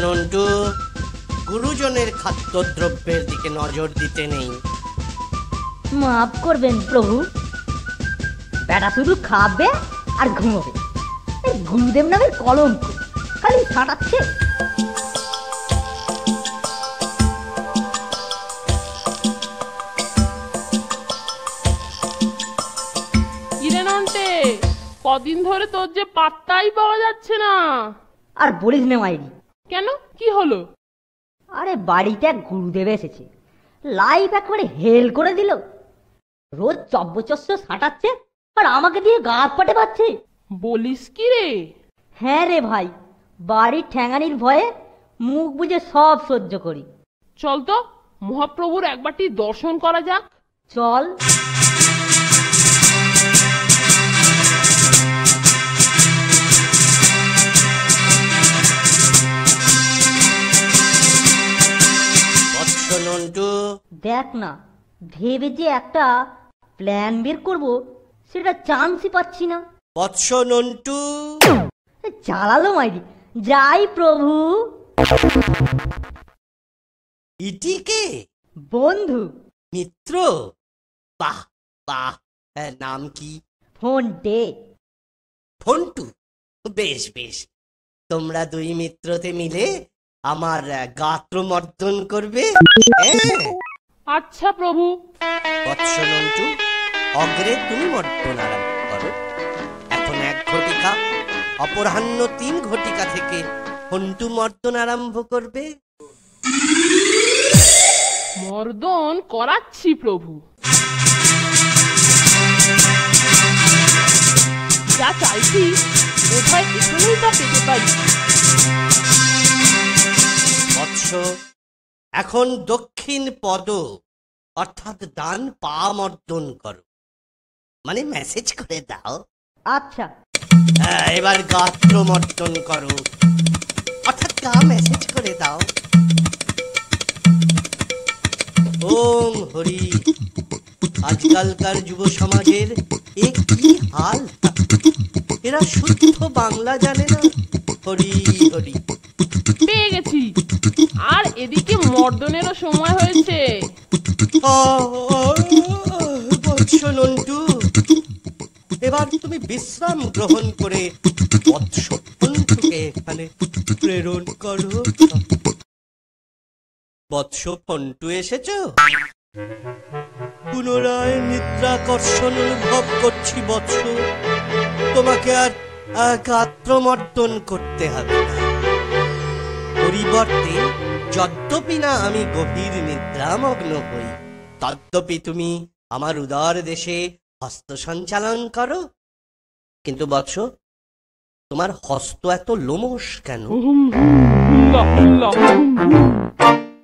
নন্টু, গুরুজনের খাদ্যদ্রব্যের দিকে নজর দিতে নেই। মাফ করবেন প্রভু, বেটা শুধু খাবে আর ঘুমোবে। গুরুদেব নামের কলঙ্ক খালি ছাড়াচ্ছে। কদিন ধরে তোর যে পাত্তাই পাওয়া যাচ্ছে না। আর বলিস না মাইরি। কেন, কি হলো? আরে বাড়িতে এক গুরুদেব এসেছে, লাইফ একেবারে হেল করে দিল। রোজ চব্বচস্য ছাটাচ্ছে আর আমাকে দিয়ে গা পাটে পাচ্ছে। বলিস কি রে? হ্যাঁ রে ভাই, বাড়ির ঠ্যাঙানির ভয়ে মুখ বুজে সব সহ্য করি। চল তো মহাপ্রভুর একবারটি দর্শন করা যাক। চল। দেখ না, ভেবে যে একটা প্ল্যান বের করব সেটা চান্সই পাচ্ছি না। বৎস নন্টু, চালালো মাইরি। যাই প্রভু। ইটিকে বন্ধু, মিত্র। বাহ বাহ, নাম কি? ফোনটে। ফন্টু, বেশ বেশ। তোমরা দুই মিত্রতে মিলে আমার গাত্রমর্দন করবে। আচ্ছা প্রভু। বৎস নন্টু, অগ্রে তুমি মর্দন আরম্ভ করো। এখন 1 ঘটিকা, অপরাহ্ন 3 ঘটিকা থেকে ফন্টু মর্দন আরম্ভ করবে। মর্দন করাচ্ছি প্রভু। যা চাইছি বোধহয় এখানেই তা পেতে পারি। বৎস, এখন দক্ষিণ পদ অর্থাৎ ডান পা মর্দন করো, মানে মেসেজ করে দাও। আচ্ছা। এবার গাত্র মর্দন করো, অর্থাৎ গা মেসেজ করে দাও। ওম হরি। আজকালকার যুব সমাজের এ কি হাল! এরা শুদ্ধ বাংলা জানে না। হরি হরি। পেয়ে গেছি। আর এদিকে মর্দনেরও সময় হয়েছে। বৎস নন্টু, এবার তুমি বিশ্রাম গ্রহণ করে বৎস ফন্টুকে এখানে প্রেরণ করো। বৎস ফন্টু এসেছ? পুনরায় নিদ্রাকর্ষণ অনুভব করছি বৎস। তোমাকে আর গাত্রমর্দন করতে হবে না। পরিবর্তে যদ্যপি না আমি গভীর নিদ্রামগ্ন হই, তদ্যপি তুমি আমার উদার দেশে হস্ত সঞ্চালন করো। কিন্তু বৎস, তোমার হস্ত এত লোমশ কেন?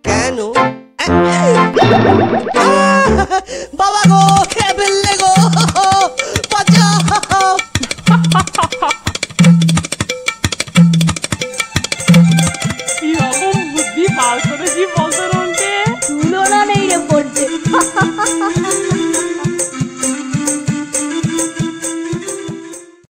কেন? বাবা গো, খেয়ে ফেললে গো, বাঁচাও। কিরকম বুদ্ধি বার করেছি বলতে, তুলনা নেই রে পড়ছে।